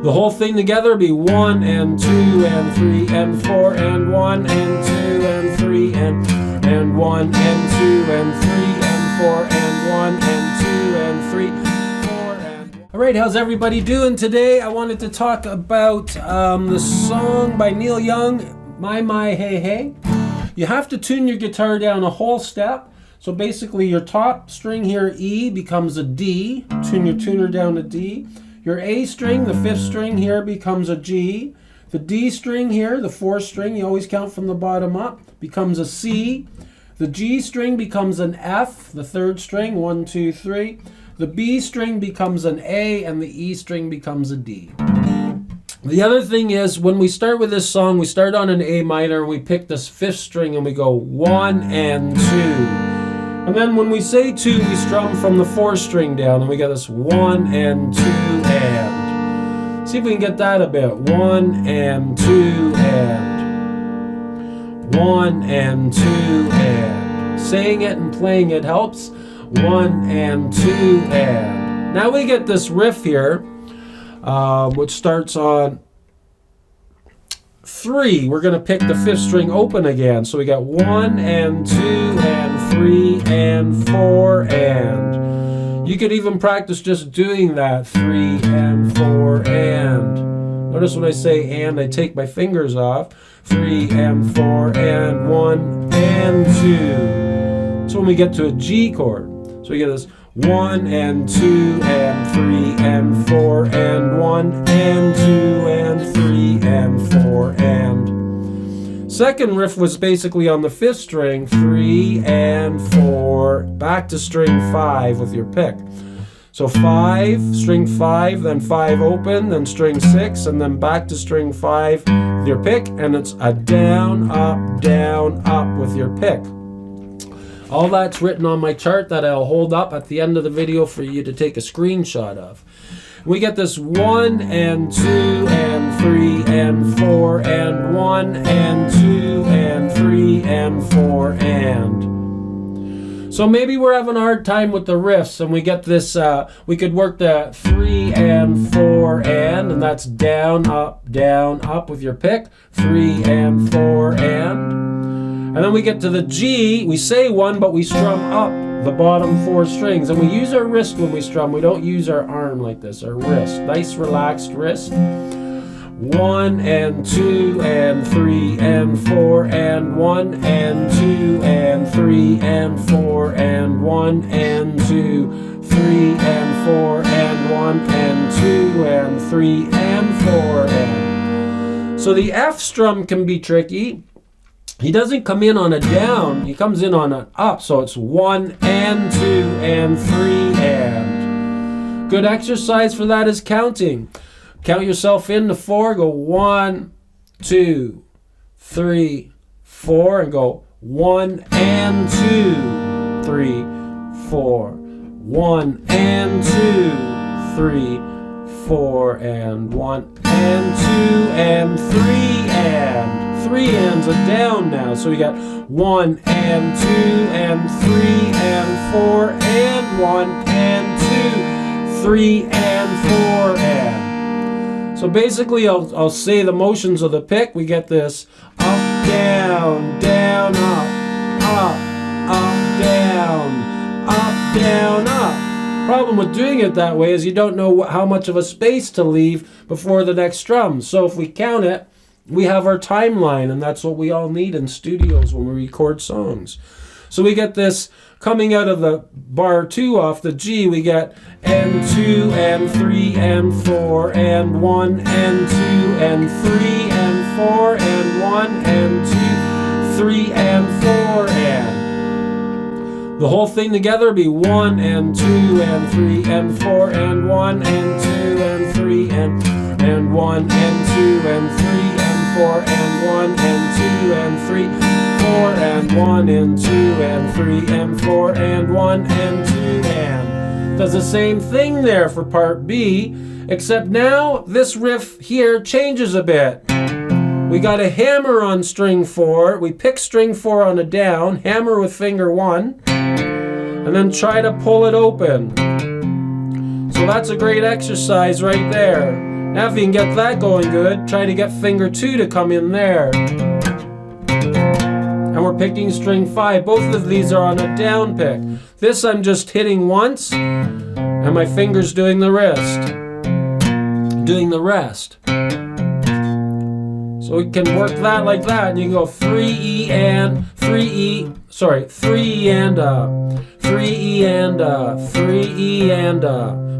The whole thing together would be 1 and 2 and 3 and 4 and 1 and 2 and 3 and 1 and 2 and 3 and 4 and 1 and 2 and 3, 4 and... All right, how's everybody doing today? I wanted to talk about the song by Neil Young, My Hey Hey. You have to tune your guitar down a whole step. So basically your top string here, E, becomes a D. Tune your tuner down to D. Your A string, the 5th string here, becomes a G. The D string here, the 4th string, you always count from the bottom up, becomes a C. The G string becomes an F, the 3rd string, 1, 2, 3. The B string becomes an A, and the E string becomes a D. The other thing is, when we start with this song, we start on an A minor, and we pick this 5th string, and we go 1 and 2. And then when we say 2, we strum from the 4th string down, and we get this 1 and 2 and. See if we can get that a bit. 1 and 2 and. 1 and 2 and. Saying it and playing it helps. 1 and 2 and. Now we get this riff here, which starts on 3. We're going to pick the 5th string open again. So we got 1 and 2 and 3 and 4 and. You could even practice just doing that. 3 and 4 and. Notice when I say and, I take my fingers off. 3 and 4 and 1 and 2. So when we get to a G chord. So we get this 1 and 2 and 3 and 4 and 1 and 2 and 3 and 4 and. Second riff was basically on the 5th string, 3 and 4, back to string 5 with your pick. So 5, string 5, then 5 open, then string 6, and then back to string 5 with your pick, and it's a down, up with your pick. All that's written on my chart that I'll hold up at the end of the video for you to take a screenshot of. We get this 1 and 2 and 3 and 4 and 1 and 2 and 3 and 4 and. So maybe we're having a hard time with the riffs, and we get this, we could work the 3 and 4 and that's down, up with your pick. 3 and 4 and. And then we get to the G, we say 1, but we strum up the bottom 4 strings. And we use our wrist when we strum. We don't use our arm like this, our wrist. Nice relaxed wrist. 1 and 2 and 3 and 4 and 1 and 2 and 3 and 4 and 1 and 2, 3 and 4 and 1 and 2 and 3 and 4 and. So the F strum can be tricky. He doesn't come in on a down, he comes in on an up, so it's 1 and 2 and 3 and. Good exercise for that is counting. Count yourself in to 4, go 1, 2, 3, 4, and go 1 and 2, 3, 4, 1 and 2, 3, 4, and 1 and 2 and 3 and. 3 ands are down now, so we got 1 and 2 and 3 and 4 and 1 and 2, 3 and 4 and. So basically I'll say the motions of the pick. We get this up, down, down, up, down, up. Problem with doing it that way is you don't know how much of a space to leave before the next strum. So if we count it, we have our timeline, and that's what we all need in studios when we record songs. So we get this coming out of the bar 2 off the G, we get and 2 and 3 and 4 and 1 and 2 and 3 and 4 and 1 and 2, 3 and 4 and. The whole thing together would be 1 and 2 and 3 and 4 and 1 and 2 and 3 and 1 and 2 and 3 and 4 and 1 and 2 and 3, 4 and 1 and 2 and 3 and 4 and 1 and 2 and. Does the same thing there for part B, except now this riff here changes a bit. We got a hammer on string 4, we pick string 4 on a down, hammer with finger 1, and then try to pull it open. So that's a great exercise right there. Now if you can get that going good, try to get finger 2 to come in there. And we're picking string 5. Both of these are on a down pick. This I'm just hitting once, and my finger's doing the rest. So we can work that like that, and you can go 3E and 3E, sorry, 3E and 3E and 3E and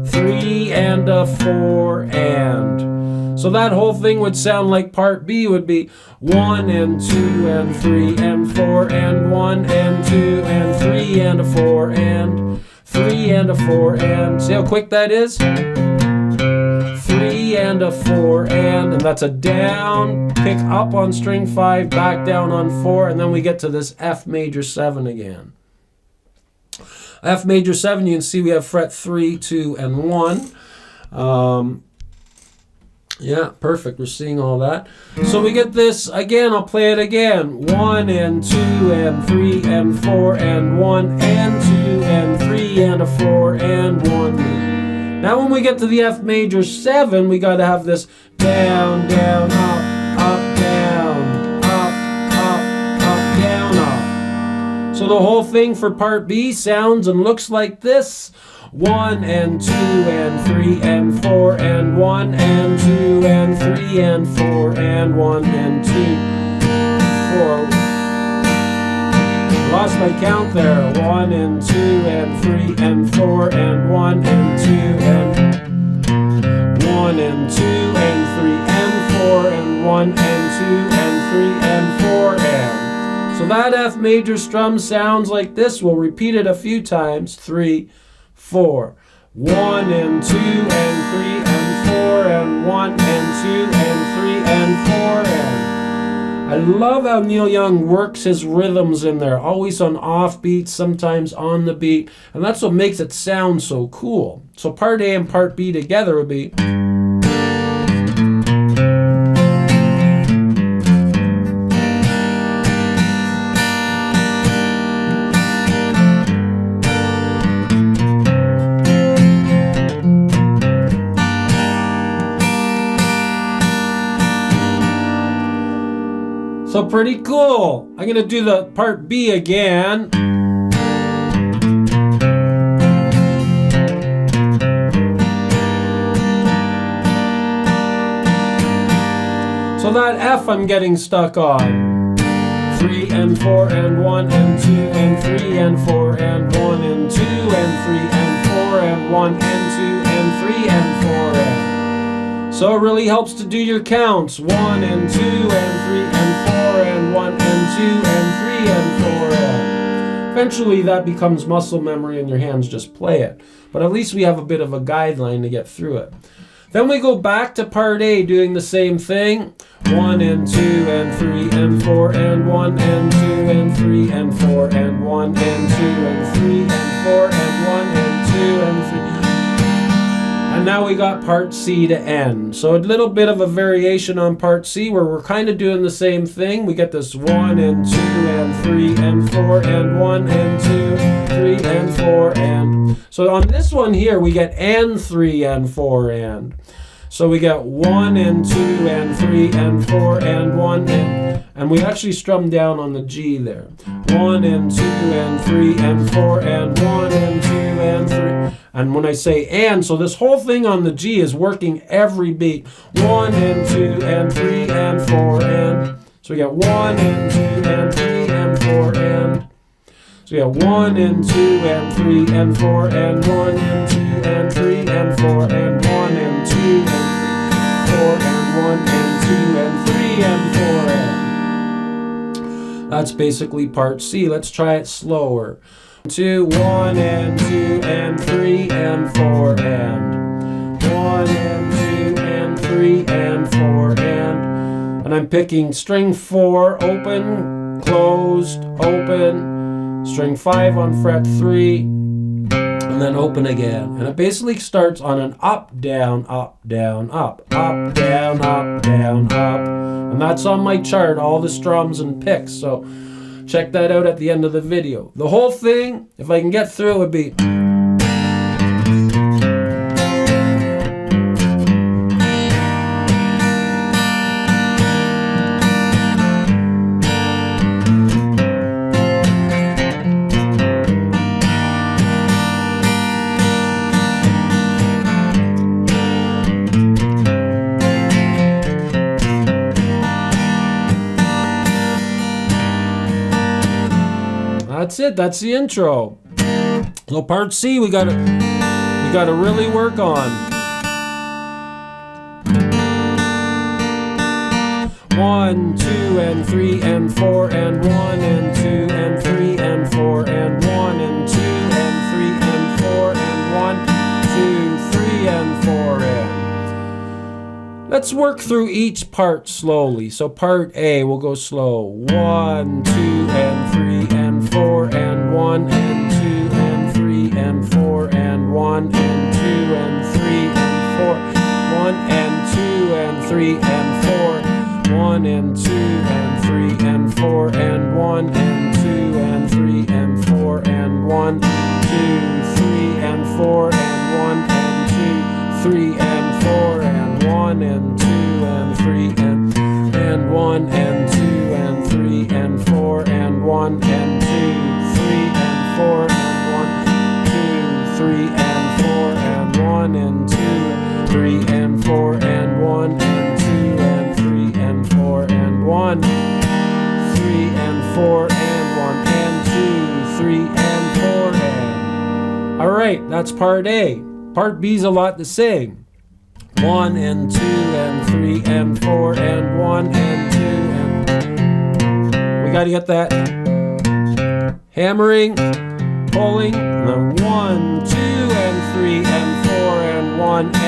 3 and 4 and. So that whole thing would sound like part B would be 1 and 2 and 3 and 4 and 1 and 2 and 3 and 4 and 3 and 4 and. See how quick that is? 3 and 4 and that's a down, pick up on string 5, back down on 4, and then we get to this F major 7 again. F major 7, you can see we have fret 3, 2, and 1. Yeah, perfect. We're seeing all that. So we get this again. I'll play it again. 1 and 2 and 3 and 4 and 1 and 2 and 3 and 4 and 1. Now when we get to the F major 7, we got to have this down, down, up, down, up, down, up. So the whole thing for part B sounds and looks like this. 1 and 2 and 3 and 4 and 1 and 2 and 3 and 4 and 1 and 2, 4. Lost my count there. 1 and 2 and 3 and 4 and 1 and 2 and 1 and 2 and 3 and 4 and 1 and 2 and 3 and 4 and. So that F major strum sounds like this. We'll repeat it a few times. 3, 4, 1 and 2 and 3 and 4 and 1 and 2 and 3 and 4 and. I love how Neil Young works his rhythms in there, always on off beat, sometimes on the beat, and that's what makes it sound so cool. So part A and part B together would be. So pretty cool. I'm going to do the part B again. So that F I'm getting stuck on. 3 and 4 and 1 and 2 and 3 and 4 and 1 and 2 and 3 and 4 and 1 and 2 and 3 and 4 and. So it really helps to do your counts. 1 and 2 and 3 and 4 and 1 and 2 and 3 and 4 and. Eventually that becomes muscle memory and your hands just play it. But at least we have a bit of a guideline to get through it. Then we go back to part A doing the same thing. 1 and 2 and 3 and 4 and 1 and 2 and 3 and 4 and 1 and 2 and 3 and 4 and 1 and 2 and 3. And now we got part C to end. So a little bit of a variation on part C where we're kind of doing the same thing. We get this 1 and 2 and 3 and 4 and 1 and 2, 3 and 4 and. So on this one here we get and 3 and 4 and. So we get 1 and 2 and 3 and 4 and 1 and we actually strum down on the G there. 1 and 2 and 3 and 4 and 1 and 2 and 3. And when I say and, so this whole thing on the G is working every beat. 1 and 2 and 3 and 4 and. So we got 1 and 2 and 3 and 4 and. So we got 1 and 2 and 3 and 4 and 1 and 2 and 3 and 4 and 1 and 2 and 3, 4 and 1 and 2 and 3 and 4 and. That's basically part C. Let's try it slower. 2, 1 and 2 and 3 and 4 and. 1 and 2 and 3 and 4 and. And I'm picking string 4, open, closed, open. String 5 on fret 3, and then open again. And it basically starts on an up, down, up, down, up, up, down, up, down, up. And that's on my chart, all the strums and picks. So check that out at the end of the video. The whole thing, if I can get through it, would be. that's it. That's the intro. So part C we gotta really work on. 1, 2, and 3, and 4, and 1, and 2, and 3, and 4, and 1, and 2, and 3, and 4, and 1, 2, 3, and 4, and... Let's work through each part slowly. So part A, we'll go slow. 1, 2, and 3, and 4, and 1, and 2, and 3, and 4, and 1, and 2, and 3, and 4, 1, and 2, and 3, and 4, 1, and 2, and 3, and 4, and 1, and 2, and 3, and 4, and 1, 2, 3, and 4, and 1, and 2, 3, and 4, and 1, and 2, and 3, and 1, and 2, and 3, and 4, and 1, and 2, 3, and 4, and 1, 2, 3, and 4, and 1, and 2, 3, and 4, and 1, and 2, and 3, and 4, and 1, 3, and 4, and 1, and 2, 3, and 4, and... All right, that's part A. Part B is a lot the same. 1, and 2, and 3, and 4, and 1, and 2, and... We got to get that hammering, pulling, and then 1, 2, and 3, and 4, and 1, and 2,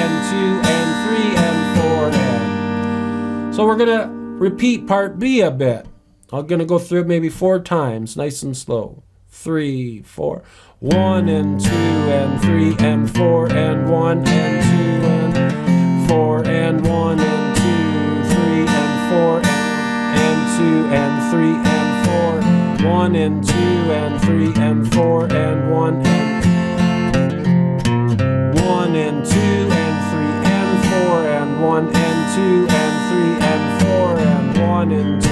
and 3, and 4, and... So we're going to repeat part B a bit. I'm going to go through it maybe 4 times, nice and slow. 3, 4. 1, and 2, and 3, and 4, and 1, and 2, and 4, and 1, and 2, 3, and 4, and 2, and 3, and 4, 1, and 2, and 3, and 4, and 1, and 1, and 2, and 3, and 4, and 1, and 2, and 3, and 4, and 1, and 2,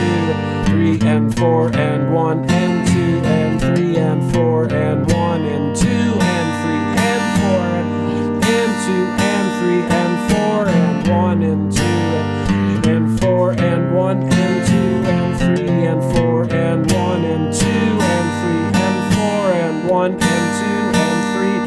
3, and 4, and 1, and 2, and 3, and 4, and 1, and 2, and 3, and 4, and 2, and 3, and 4, and 1, and 2, and 4, and 1, and 2, and 3, and 4, and 1, and 2, and 3, and 4, and 1, and 2, and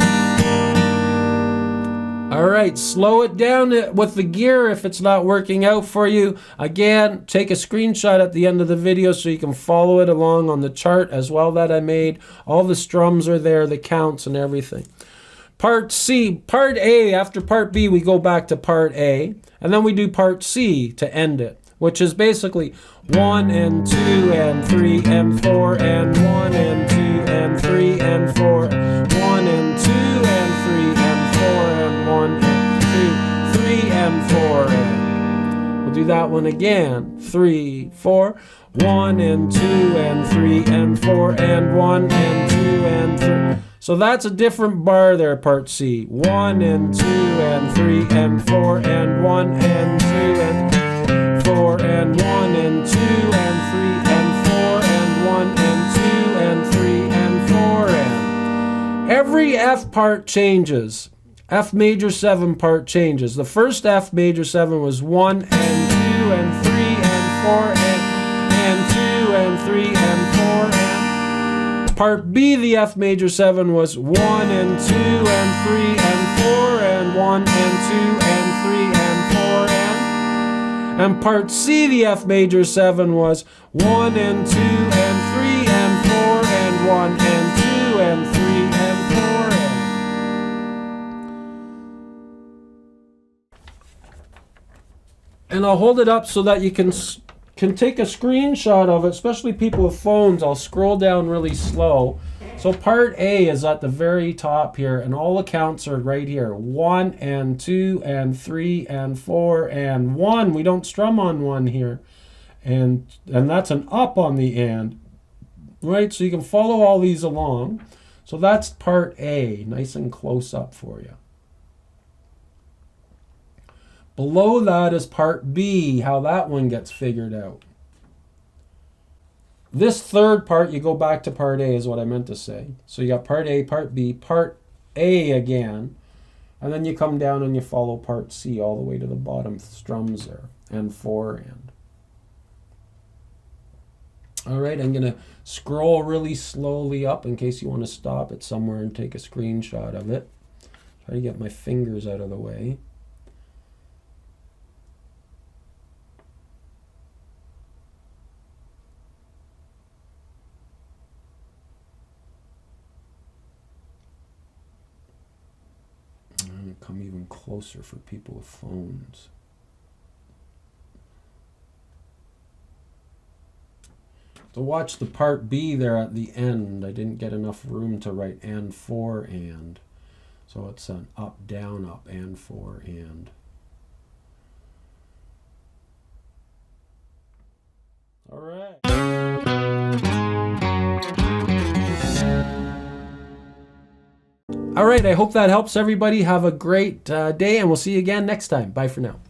3. All right, slow it down with the gear if it's not working out for you. Again, take a screenshot at the end of the video so you can follow it along on the chart as well that I made. All the strums are there, the counts and everything. Part C, part A, after part B, we go back to part A, and then we do part C to end it, which is basically 1, and 2, and 3, and 4, and 1, and 2, and 3, and 4, 1, and 2, and 3, and 4, and 1, and 2, 3, and 4, and... We'll do that one again. 3, 4, 1, and 2, and 3, and 4, and 1, and 2, and 3. So that's a different bar there, part C. 1, and 2, and 3, and 4, and 1, and 2, and 4, and 1, and 2, and 3, and 4, and 1, and 2, and 3, and 4, and... Every F part changes. F major 7 part changes. The first F major 7 was 1, and 2, and 3, and 4, and 2, and 3, and 4, and... Part B, the F major 7 was 1, and 2, and 3, and 4, and 1, and 2, and 3, and 4, and part C, the F major 7 was 1, and 2, and 3, and 4, and 1, and 2, and 3, and 4, and... And I'll hold it up so that you can take a screenshot of it, especially people with phones. I'll scroll down really slow. So part A is at the very top here, and all the counts are right here. 1, and 2, and 3, and 4, and 1. We don't strum on 1 here. And that's an up on the end. Right, so you can follow all these along. So that's part A, nice and close up for you. Below that is part B, how that one gets figured out. This third part, you go back to part A is what I meant to say. So you got part A, part B, part A again, and then you come down and you follow part C all the way to the bottom strums there, and 4 and. All right, I'm gonna scroll really slowly up in case you want to stop it somewhere and take a screenshot of it. Try to get my fingers out of the way. I'm gonna come even closer for people with phones. So watch the part B there at the end. I didn't get enough room to write and, for, and. So it's an up, down, up, and, for, and. All right. All right, I hope that helps everybody. Have a great day, and we'll see you again next time. Bye for now.